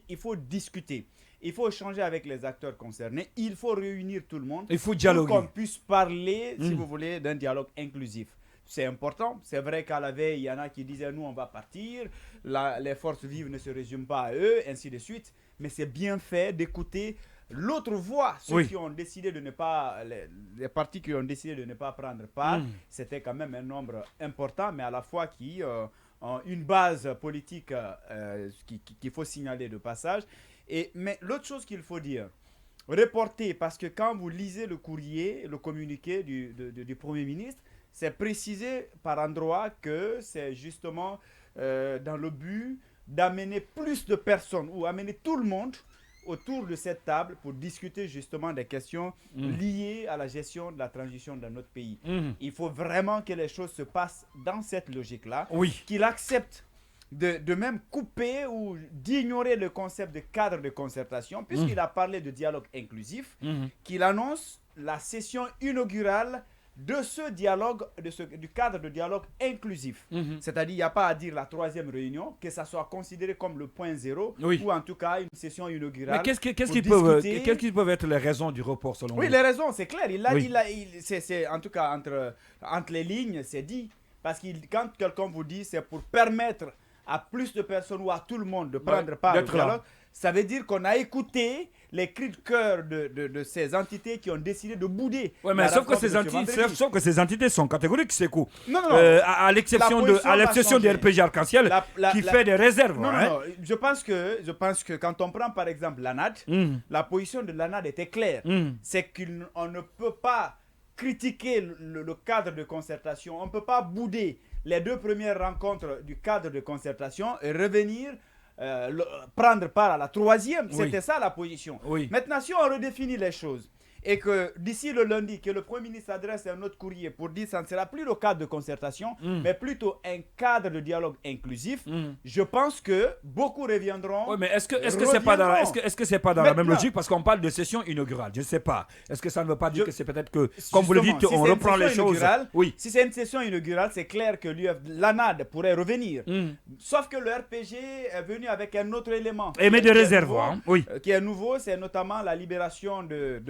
il faut discuter. Il faut échanger avec les acteurs concernés. Il faut réunir tout le monde. Il faut dialoguer. Pour qu'on puisse parler, si vous voulez, d'un dialogue inclusif. C'est important. C'est vrai qu'à la veille, il y en a qui disaient, nous, on va partir. Les forces vives ne se résument pas à eux, ainsi de suite. Mais c'est bien fait d'écouter l'autre voix. Ceux qui ont décidé de ne pas... Les partis qui ont décidé de ne pas prendre part, c'était quand même un nombre important, mais à la fois qui ont une base politique qu'il faut signaler de passage. Mais l'autre chose qu'il faut dire, reporter, parce que quand vous lisez le courrier, le communiqué du Premier ministre, c'est précisé par endroit que c'est justement dans le but d'amener plus de personnes ou amener tout le monde autour de cette table pour discuter justement des questions liées à la gestion de la transition dans notre pays. Il faut vraiment que les choses se passent dans cette logique-là, qu'il accepte de même couper ou d'ignorer le concept de cadre de concertation, puisqu'il a parlé de dialogue inclusif, qu'il annonce la session inaugurale de ce dialogue, du cadre de dialogue inclusif. C'est-à-dire, il n'y a pas à dire la 3e réunion, que ça soit considéré comme le point zéro, ou en tout cas une session inaugurale. Mais qu'est-ce qui peuvent être les raisons du report selon vous? Oui, les raisons, c'est clair. C'est en tout cas entre les lignes, c'est dit. Parce que quand quelqu'un vous dit c'est pour permettre à plus de personnes ou à tout le monde de prendre part au dialogue, ça veut dire qu'on a écouté les cris de cœur de ces entités qui ont décidé de bouder. Oui, mais sauf que ces entités sont catégoriques, c'est quoi? Non. À l'exception du RPG Arc-en-Ciel qui fait des réserves. Non. Je pense que quand on prend par exemple l'ANAD, la position de l'ANAD était claire. C'est qu'on ne peut pas critiquer le cadre de concertation. On ne peut pas bouder les 2 premières rencontres du cadre de concertation et revenir prendre part à la 3e. C'était ça la position. Maintenant, si on redéfinit les choses et que d'ici le lundi, que le Premier ministre adresse un autre courrier pour dire que ça ne sera plus le cadre de concertation, mais plutôt un cadre de dialogue inclusif, je pense que beaucoup reviendront. Oui, mais est-ce que c'est pas dans la même logique, parce qu'on parle de session inaugurale? Je ne sais pas. Est-ce que ça ne veut pas dire que c'est peut-être que, comme vous le dites, on reprend les choses? Si c'est une session inaugurale, c'est clair que l'ANAD pourrait revenir. Sauf que le RPG est venu avec un autre élément. Et met des réserves. Qui est nouveau, c'est notamment la libération de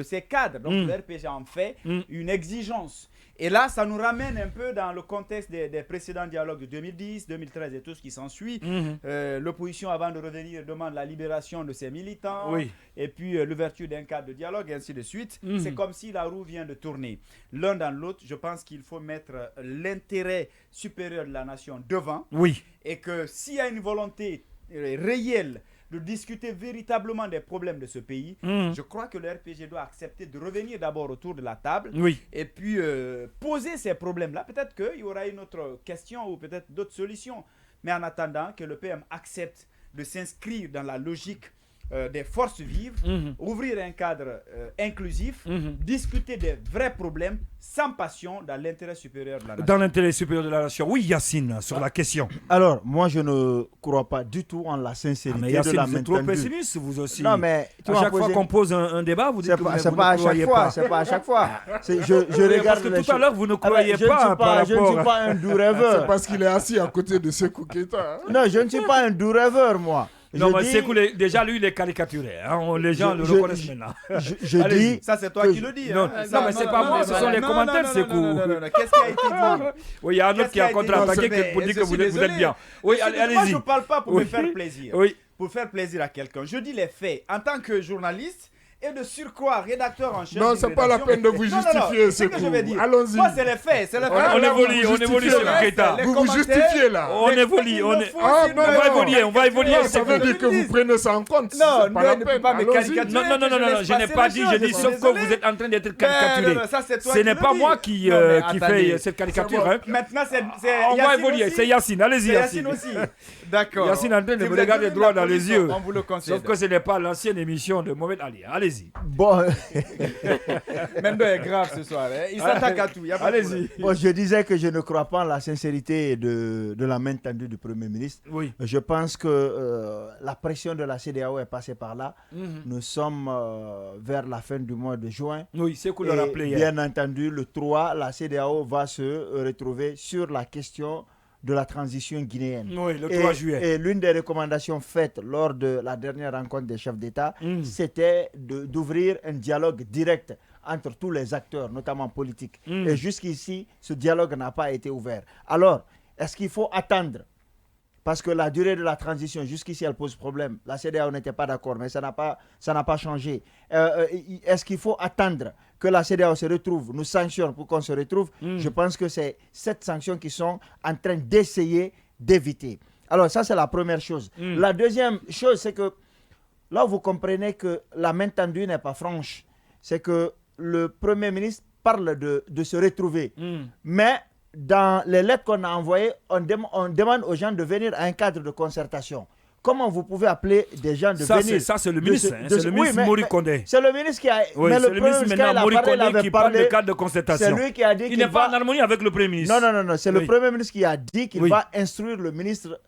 ces cadres. Donc le RPG en fait une exigence. Et là, ça nous ramène un peu dans le contexte des précédents dialogues de 2010, 2013 et tout ce qui s'ensuit. L'opposition, avant de revenir, demande la libération de ses militants et puis l'ouverture d'un cadre de dialogue et ainsi de suite. C'est comme si la roue vient de tourner. L'un dans l'autre, je pense qu'il faut mettre l'intérêt supérieur de la nation devant. Et que s'il y a une volonté réelle de discuter véritablement des problèmes de ce pays, je crois que le RPG doit accepter de revenir d'abord autour de la table et puis poser ces problèmes-là. Peut-être qu'il y aura une autre question ou peut-être d'autres solutions. Mais en attendant que le PM accepte de s'inscrire dans la logique des forces vives, ouvrir un cadre inclusif, discuter des vrais problèmes sans passion dans l'intérêt supérieur de la nation. Dans l'intérêt supérieur de la nation. Oui, Yacine, sur la question. Alors, moi, je ne crois pas du tout en la sincérité mais Yacine, de la vous êtes trop pessimiste, vous aussi. Non, mais à chaque fois qu'on pose un débat, vous dites que vous ne croyez pas. C'est pas à chaque fois. Je regarde parce que tout à l'heure, vous ne croyez pas. Je ne suis pas un doux rêveur. C'est parce qu'il est assis à côté de Sékou Keïta. Non, je ne suis pas un doux rêveur, moi. Non, mais Sékou, déjà, lui, il est caricaturé. Les gens le reconnaissent maintenant. Je dis... Ça, c'est toi qui le dis. Non, mais c'est pas moi, ce sont les commentaires, Sékou. Non, qu'est-ce qui a été dit? Oui, il y a un autre qui a contre-attaqué pour dire que vous êtes bien. Oui, allez-y. Moi, je ne parle pas pour me faire plaisir. Pour faire plaisir à quelqu'un. Je dis les faits. En tant que journaliste, et de surcroît, rédacteur en chef. Non, c'est pas la peine de vous justifier, c'est que je vais dire. Allons-y. Moi, c'est les faits. On évolue sur le Keïta. Vous vous justifiez là. On évolue. On va évoluer. Ça veut dire que vous prenez ça en compte. Non, ne pas me caricaturer. Non, je n'ai pas dit. Je dis sauf que vous êtes en train d'être caricaturé. Ce n'est pas moi qui fait cette caricature. Maintenant, c'est on va évoluer. C'est Yacine. Allez-y, Yacine aussi. D'accord. Yacine est en train de me regarder droit dans les yeux. On vous le concède. Sauf que ce n'est pas l'ancienne émission de Mohamed Ali. Allez-y. Bon. Mendo est grave ce soir. Il s'attaque à tout. Allez-y. Bon, je disais que je ne crois pas en la sincérité de la main tendue du Premier ministre. Oui. Je pense que la pression de la CEDEAO est passée par là. Nous sommes vers la fin du mois de juin. Oui, c'est qu'on le rappelait hier. Bien entendu, le 3, la CEDEAO va se retrouver sur la question de la transition guinéenne. Oui, le 3 juillet. Et l'une des recommandations faites lors de la dernière rencontre des chefs d'État, c'était d'ouvrir un dialogue direct entre tous les acteurs, notamment politiques. Et jusqu'ici, ce dialogue n'a pas été ouvert. Alors, est-ce qu'il faut attendre? Parce que la durée de la transition, jusqu'ici, elle pose problème. La CEDEAO n'était pas d'accord, mais ça n'a pas changé. Est-ce qu'il faut attendre que la CEDEAO se retrouve, nous sanctionne pour qu'on se retrouve? Je pense que c'est cette sanction qu'ils sont en train d'essayer d'éviter. Alors ça, c'est la première chose. La deuxième chose, c'est que là, vous comprenez que la main tendue n'est pas franche. C'est que le Premier ministre parle de se retrouver. Mais dans les lettres qu'on a envoyées, on demande aux gens de venir à un cadre de concertation. Comment vous pouvez appeler des gens de venir? Ça, c'est le ministre. C'est le ministre Mori Kondé. C'est le ministre qui a... Oui, mais c'est le ministre maintenant, Mori Kondé, qui parle de cadre de concertation. C'est lui qui a dit il n'est pas en harmonie avec le Premier ministre. Non. C'est le Premier ministre qui a dit qu'il va instruire le ministre,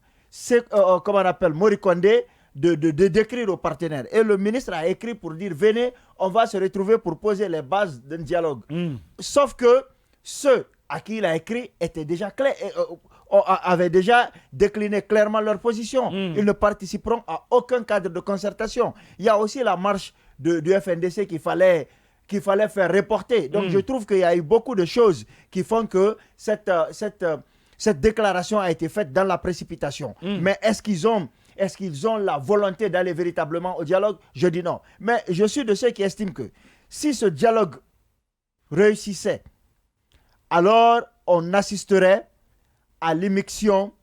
comment on appelle, Mori Kondé, de d'écrire aux partenaires. Et le ministre a écrit pour dire, venez, on va se retrouver pour poser les bases d'un dialogue. Sauf que ceux à qui il a écrit étaient déjà clairs, avaient déjà décliné clairement leur position. Ils ne participeront à aucun cadre de concertation. Il y a aussi la marche du FNDC qu'il fallait faire reporter. Donc je trouve qu'il y a eu beaucoup de choses qui font que cette déclaration a été faite dans la précipitation. Mais est-ce qu'ils ont la volonté d'aller véritablement au dialogue? Je dis non. Mais je suis de ceux qui estiment que si ce dialogue réussissait, alors on assisterait à l'immixtion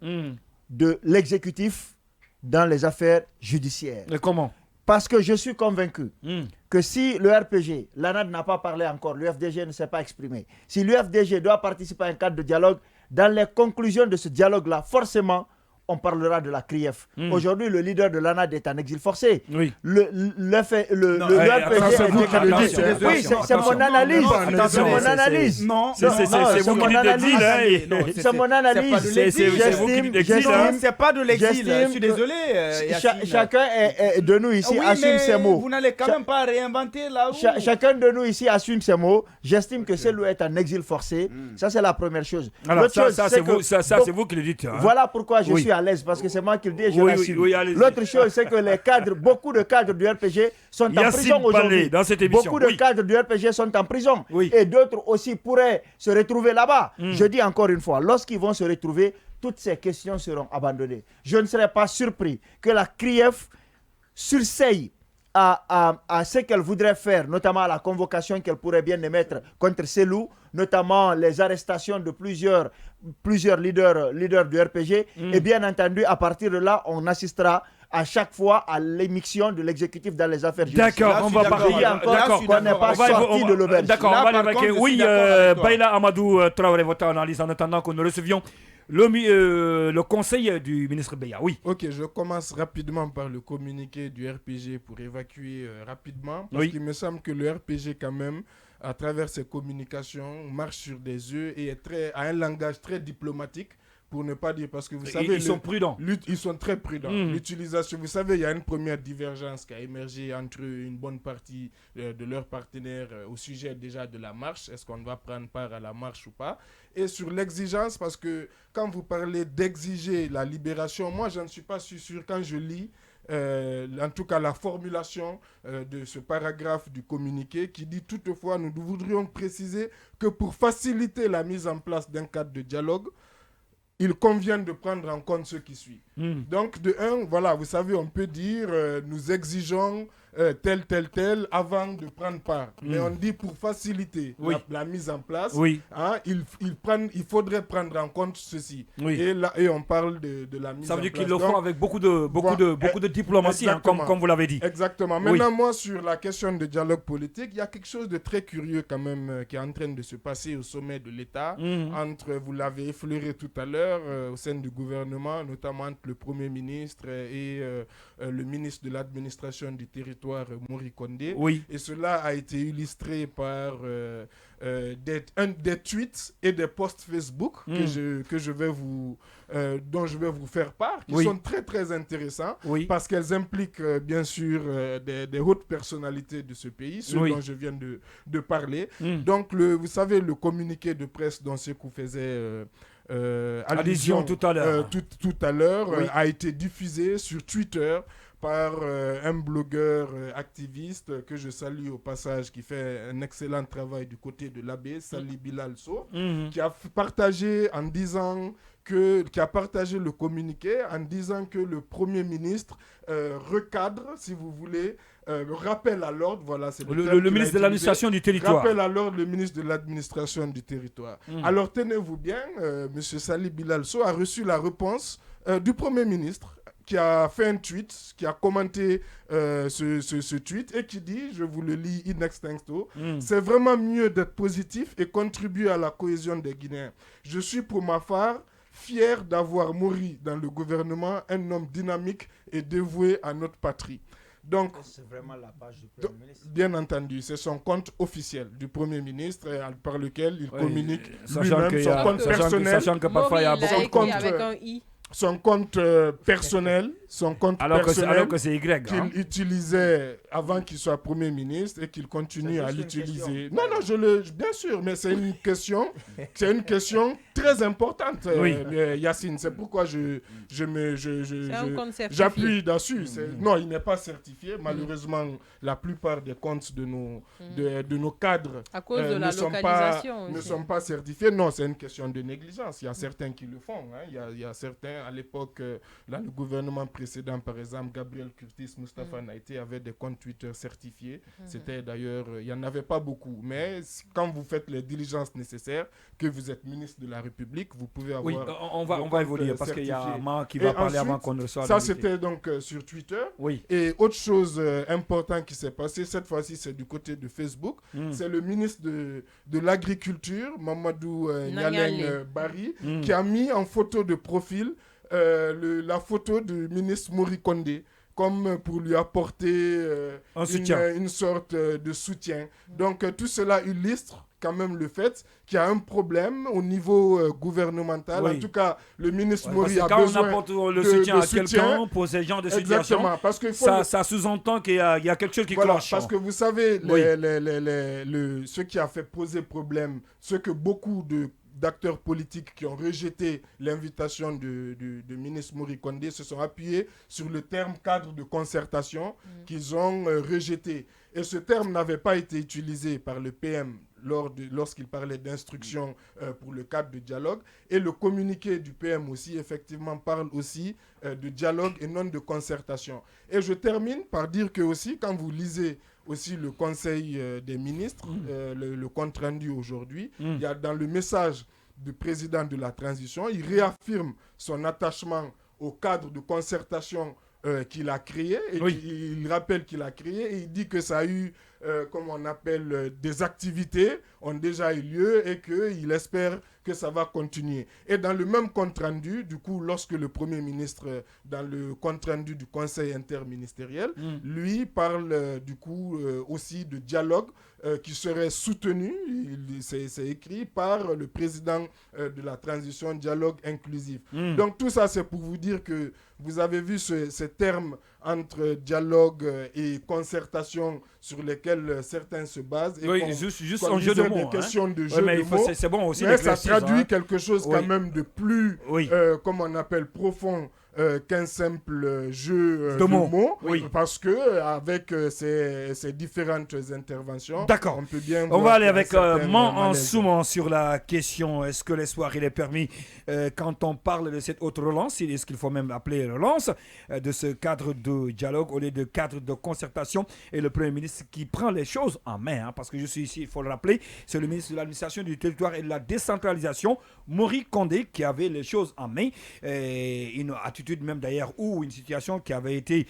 de l'exécutif dans les affaires judiciaires. Et comment? Parce que je suis convaincu que si le RPG, l'ANAD n'a pas parlé encore, l'UFDG ne s'est pas exprimé, si l'UFDG doit participer à un cadre de dialogue, dans les conclusions de ce dialogue-là, forcément, on parlera de la CRIEF. Aujourd'hui, le leader de l'ANAD est en exil forcé. Oui. Le RPG... Oui, c'est mon analyse. C'est mon analyse. Non, c'est vous qui dites l'exil. C'est mon analyse. C'est vous qui dites l'exil. C'est pas de l'exil. Je suis désolé. Chacun de nous ici assume ses mots. Vous n'allez quand même pas réinventer là où... Chacun de nous ici assume ses mots. J'estime que celui est en exil forcé. Ça, c'est la première chose. Alors, ça, c'est vous qui le dites. Voilà pourquoi je suis à l'aise, parce que c'est moi qui le dis et je l'assume. L'autre chose, c'est que les cadres, beaucoup de cadres du RPG sont en prison aujourd'hui. Beaucoup de cadres du RPG sont en prison. Et d'autres aussi pourraient se retrouver là-bas. Je dis encore une fois, lorsqu'ils vont se retrouver, toutes ces questions seront abandonnées. Je ne serais pas surpris que la CRIEF surseille à ce qu'elle voudrait faire, notamment à la convocation qu'elle pourrait bien émettre contre Selou, notamment les arrestations de plusieurs leaders du RPG. Et bien entendu, à partir de là, on assistera à chaque fois à l'émission de l'exécutif dans les affaires judiciaires. D'accord, on va parler encore qu'on n'est pas sorti de l'auberge. D'accord, on va aller avec... Oui, Baïla Amadou Traoré, votre analyse en attendant que nous recevions le conseil du ministre Beya. Oui. Ok, je commence rapidement par le communiqué du RPG pour évacuer rapidement. Parce qu'il me semble que le RPG, quand même, à travers ses communications, marche sur des œufs et a un langage très diplomatique. Pour ne pas dire, parce que vous savez... Ils sont prudents. Ils sont très prudents. L'utilisation, vous savez, il y a une première divergence qui a émergé entre une bonne partie de leurs partenaires au sujet déjà de la marche. Est-ce qu'on va prendre part à la marche ou pas? Et sur l'exigence, parce que quand vous parlez d'exiger la libération, moi, je ne suis pas sûr quand je lis en tout cas la formulation de ce paragraphe du communiqué qui dit toutefois, nous voudrions préciser que pour faciliter la mise en place d'un cadre de dialogue, il convient de prendre en compte ce qui suit. Donc, de un, voilà, vous savez, on peut dire, nous exigeons tel, avant de prendre part. Mais on dit pour faciliter la mise en place, hein, il faudrait prendre en compte ceci. Et on parle de la mise en place. Ça veut dire qu'ils le font avec beaucoup de diplomatie, hein, comme vous l'avez dit. Exactement. Maintenant, moi, sur la question de dialogue politique, il y a quelque chose de très curieux quand même qui est en train de se passer au sommet de l'État, vous l'avez effleuré tout à l'heure, au sein du gouvernement, notamment entre le Premier ministre et le ministre de l'administration du territoire, Mori Kondé. Et cela a été illustré par des tweets et des posts Facebook dont je vais vous faire part, qui sont très très intéressants parce qu'elles impliquent bien sûr des hautes personnalités de ce pays, ceux dont je viens de parler. Donc vous savez, le communiqué de presse dont Sékou faisait allusion tout à l'heure, tout à l'heure a été diffusée sur Twitter par un blogueur activiste que je salue au passage, qui fait un excellent travail du côté de l'AB, Sali Bilal Sow, qui a partagé qui a partagé le communiqué en disant que le Premier ministre recadre, si vous voulez, rappel à l'ordre, voilà, c'est le ministre de l'administration du territoire. Rappel à l'ordre, le ministre de l'administration du territoire. Alors tenez-vous bien, M. Sali Bilal Sow a reçu la réponse du Premier ministre, qui a fait un tweet, qui a commenté ce tweet et qui dit, je vous le lis in extenso, c'est vraiment mieux d'être positif et contribuer à la cohésion des Guinéens. Je suis pour ma part fier d'avoir mouru dans le gouvernement un homme dynamique et dévoué à notre patrie. Donc, c'est vraiment la page du Premier ministre. Bien entendu, c'est son compte officiel du Premier ministre par lequel il communique lui-même, son compte personnel. Sachant que parfois il y a son compte avec un i. Son compte personnel, alors que c'est Y, qu'il utilisait avant qu'il soit Premier ministre et qu'il continue à l'utiliser. Non, bien sûr, mais c'est une question très importante, Yacine. C'est pourquoi j'appuie dessus. Non, il n'est pas certifié. Malheureusement, la plupart des comptes de nos cadres à cause de la localisation ne sont pas certifiés. Non, c'est une question de négligence. Il y a certains qui le font. Il y a certains, à l'époque, dans le gouvernement précédent, par exemple, Gabriel Curtis, Moustapha Naïté avaient des comptes Twitter certifiés. C'était d'ailleurs, il n'y en avait pas beaucoup. Mais quand vous faites les diligences nécessaires, que vous êtes ministre de la République, vous pouvez avoir... Oui, on va évoluer parce qu'il y a un qui va parler avant qu'on ne reçoive. Ça, c'était donc sur Twitter. Oui. Et autre chose importante qui s'est passée, cette fois-ci, c'est du côté de Facebook. C'est le ministre de l'Agriculture, Mamadou Nyaleng Bari, qui a mis en photo de profil la photo du ministre Mori Kondé, comme pour lui apporter une sorte de soutien. Donc tout cela illustre quand même le fait qu'il y a un problème au niveau gouvernemental. En tout cas, le ministre Mori a besoin quand on apporte le soutien à quelqu'un pour ces genres de situations, parce que ça sous-entend qu'il y a quelque chose qui cloche. Parce que vous savez, ce qui a fait poser problème, ce que beaucoup d'acteurs politiques qui ont rejeté l'invitation du ministre Mori Kondé se sont appuyés sur le terme cadre de concertation qu'ils ont rejeté. Et ce terme n'avait pas été utilisé par le PM lorsqu'il parlait d'instruction pour le cadre de dialogue. Et le communiqué du PM aussi, effectivement, parle aussi de dialogue et non de concertation. Et je termine par dire que aussi, quand vous lisez aussi le Conseil des ministres, le compte rendu aujourd'hui, il y a dans le message du président de la transition, il réaffirme son attachement au cadre de concertation qu'il a créé, et il rappelle qu'il a créé, et il dit que ça a eu, comme on appelle, des activités ont déjà eu lieu et qu'il espère que ça va continuer. Et dans le même compte rendu, du coup, lorsque le Premier ministre, dans le compte rendu du Conseil interministériel, lui parle du coup aussi de dialogue qui serait soutenu, c'est écrit, par le président de la transition, dialogue inclusif. Donc tout ça, c'est pour vous dire que vous avez vu ces termes entre dialogue et concertation sur lesquels certains se basent. Et juste un jeu de mots. Questions de jeu de mots. C'est bon aussi. Mais ça traduit quelque chose quand même de plus, comme on appelle, profond qu'un simple jeu de mots. Parce que avec ces différentes interventions, d'accord, on peut bien on va aller avec en soumant sur la question est-ce que l'espoir il est permis quand on parle de cette autre relance, est-ce qu'il faut même appeler relance de ce cadre de dialogue au lieu de cadre de concertation, et le Premier ministre qui prend les choses en main, parce que je suis ici, il faut le rappeler, c'est le ministre de l'administration du territoire et de la décentralisation, Mori Kondé, qui avait les choses en main, une attitude même d'ailleurs, ou une situation qui avait été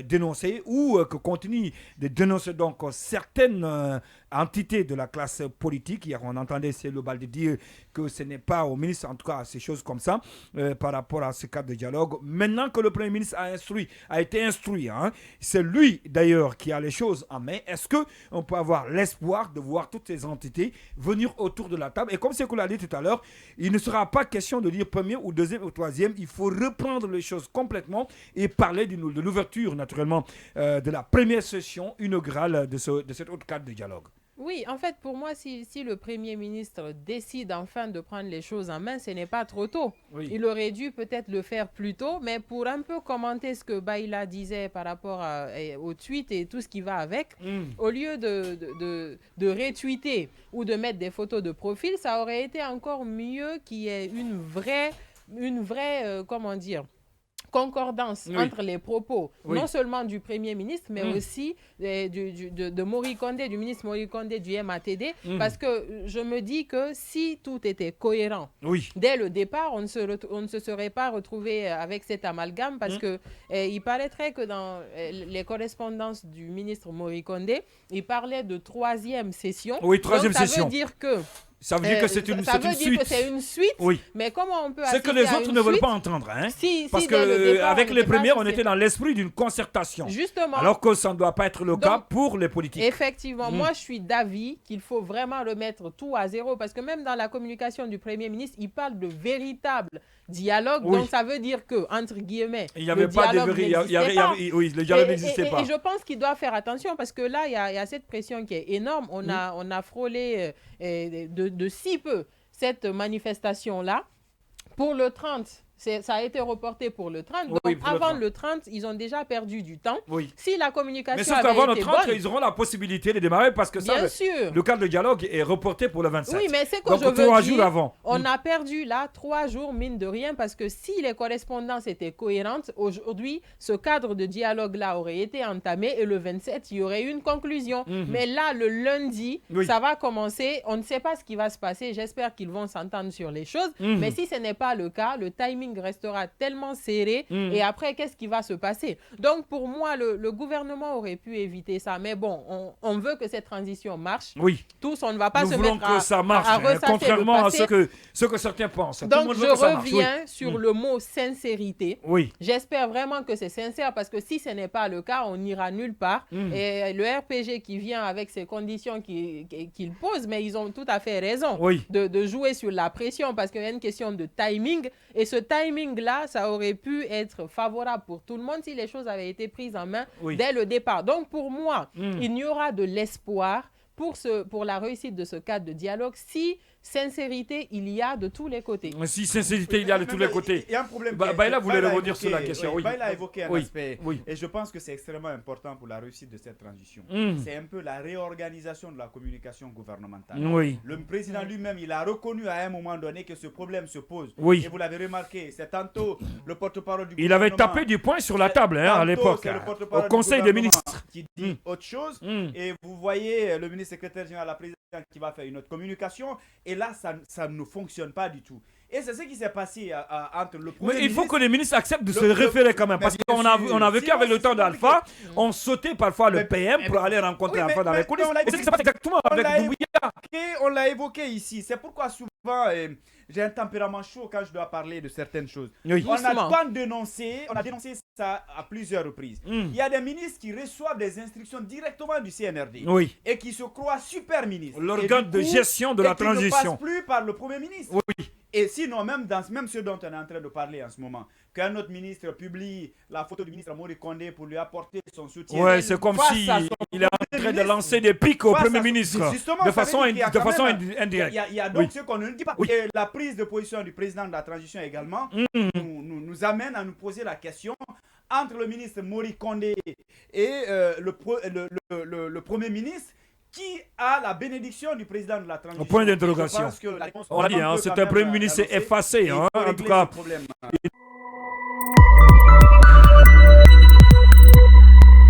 dénoncée, ou que continue de dénoncer donc certaines entités de la classe politique. Hier, on entendait Cellou Baldé dire que ce n'est pas au ministre, en tout cas, ces choses comme ça, par rapport à ce cadre de dialogue. Maintenant que le Premier ministre a été instruit, c'est lui d'ailleurs qui a les choses en main. Est-ce qu'on peut avoir l'espoir de voir toutes ces entités venir autour de la table? Et comme c'est qu'on l'a dit tout à l'heure, il ne sera pas question de dire premier ou deuxième ou troisième. Il faut reprendre les choses complètement et parler de l'ouverture, naturellement, de la première session inaugurale de cet autre cadre de dialogue. Oui, en fait, pour moi, si le Premier ministre décide enfin de prendre les choses en main, ce n'est pas trop tôt. Oui. Il aurait dû peut-être le faire plus tôt, mais pour un peu commenter ce que Baïla disait par rapport aux tweets et tout ce qui va avec, au lieu de retweeter ou de mettre des photos de profil, ça aurait été encore mieux qu'il y ait une vraie comment dire, concordance entre les propos, non seulement du Premier ministre, mais aussi de Mori Kondé, du ministre Mori Kondé du MATD, parce que je me dis que si tout était cohérent, dès le départ, on ne se serait pas retrouvé avec cet amalgame, parce que il paraîtrait que dans les correspondances du ministre Mori Kondé, il parlait de 3e session. Oui, 3e session. Ça veut dire que ça veut dire que c'est une suite. C'est une suite, mais comment on peut c'est que les autres ne veulent pas entendre, hein? Parce qu'avec les premières, on était dans l'esprit d'une concertation. Justement. Alors que ça ne doit pas être le cas pour les politiques. Effectivement, moi je suis d'avis qu'il faut vraiment remettre tout à zéro, parce que même dans la communication du Premier ministre, il parle de véritable dialogue, donc ça veut dire que, entre guillemets, il n'y avait pas de le dialogue n'existait pas. Et je pense qu'il doit faire attention, parce que là, il y a cette pression qui est énorme. On a frôlé de si peu cette manifestation-là. Pour le 30, ça a été reporté pour le 30. Donc, avant le 30, ils ont déjà perdu du temps. Si la communication avait été bonne... Mais sauf qu'avant le 30, ils auront la possibilité de démarrer, parce que ça, le cadre de dialogue est reporté pour le 27. Oui, mais c'est que donc, je veux 3 dire, jours avant. On a perdu là 3 jours, mine de rien, parce que si les correspondances étaient cohérentes, aujourd'hui, ce cadre de dialogue-là aurait été entamé et le 27, il y aurait eu une conclusion. Mais là, le lundi, ça va commencer. On ne sait pas ce qui va se passer. J'espère qu'ils vont s'entendre sur les choses. Mais si ce n'est pas le cas, le timing restera tellement serré et après qu'est-ce qui va se passer? Donc pour moi le gouvernement aurait pu éviter ça, mais bon, on veut que cette transition marche. Tous, on ne va pas se mettre que ça marche, contrairement à ce que certains pensent. Donc je reviens sur le mot sincérité. J'espère vraiment que c'est sincère, parce que si ce n'est pas le cas, on n'ira nulle part. Et le RPG qui vient avec ces conditions qu'il pose, mais ils ont tout à fait raison de jouer sur la pression, parce qu'il y a une question de timing, et ce timing-là, ça aurait pu être favorable pour tout le monde si les choses avaient été prises en main dès le départ. Donc pour moi, il n'y aura de l'espoir pour la réussite de ce cadre de dialogue si sincérité il y a de tous les côtés. Si sincérité il y a de tous les côtés. Il y a un problème. Baïla voulait revenir sur la question. Baïla a évoqué un aspect. Et je pense que c'est extrêmement important pour la réussite de cette transition. C'est un peu la réorganisation de la communication gouvernementale. Le président lui-même, il a reconnu à un moment donné que ce problème se pose. Et vous l'avez remarqué, c'est tantôt le porte-parole du gouvernement. Il avait tapé du poing sur la table à l'époque, au Conseil des ministres. Qui dit autre chose. Et vous voyez le ministre secrétaire général, la présidente, qui va faire une autre communication. Et là, ça ne fonctionne pas du tout. Et c'est ce qui s'est passé entre le premier ministre... Mais il faut que les ministres acceptent de se référer quand même. Parce qu'on a vécu avec le temps d'Alpha, on sautait parfois le PM pour aller rencontrer Alpha dans les coulisses. Et c'est ce qui se passe exactement avec Doumbouya. On l'a évoqué ici. C'est pourquoi souvent... j'ai un tempérament chaud quand je dois parler de certaines choses. On a dénoncé ça à plusieurs reprises. Il y a des ministres qui reçoivent des instructions directement du CNRD et qui se croient super ministres. L'organe de gestion de la transition. Qui ne passe plus par le Premier ministre. Et sinon, même ce dont on est en train de parler en ce moment, qu'un autre ministre publie la photo du ministre Mori Kondé pour lui apporter son soutien. C'est comme s'il est en train de lancer des pics au Premier ministre de façon indirecte. Il y a donc ce qu'on ne dit pas. Et la prise de position du président de la transition également nous amène à nous poser la question entre le ministre Mori Kondé et le Premier ministre. Qui a la bénédiction du président de la transition? Au point d'interrogation. On a dit, c'est un Premier ministre effacé. En tout cas,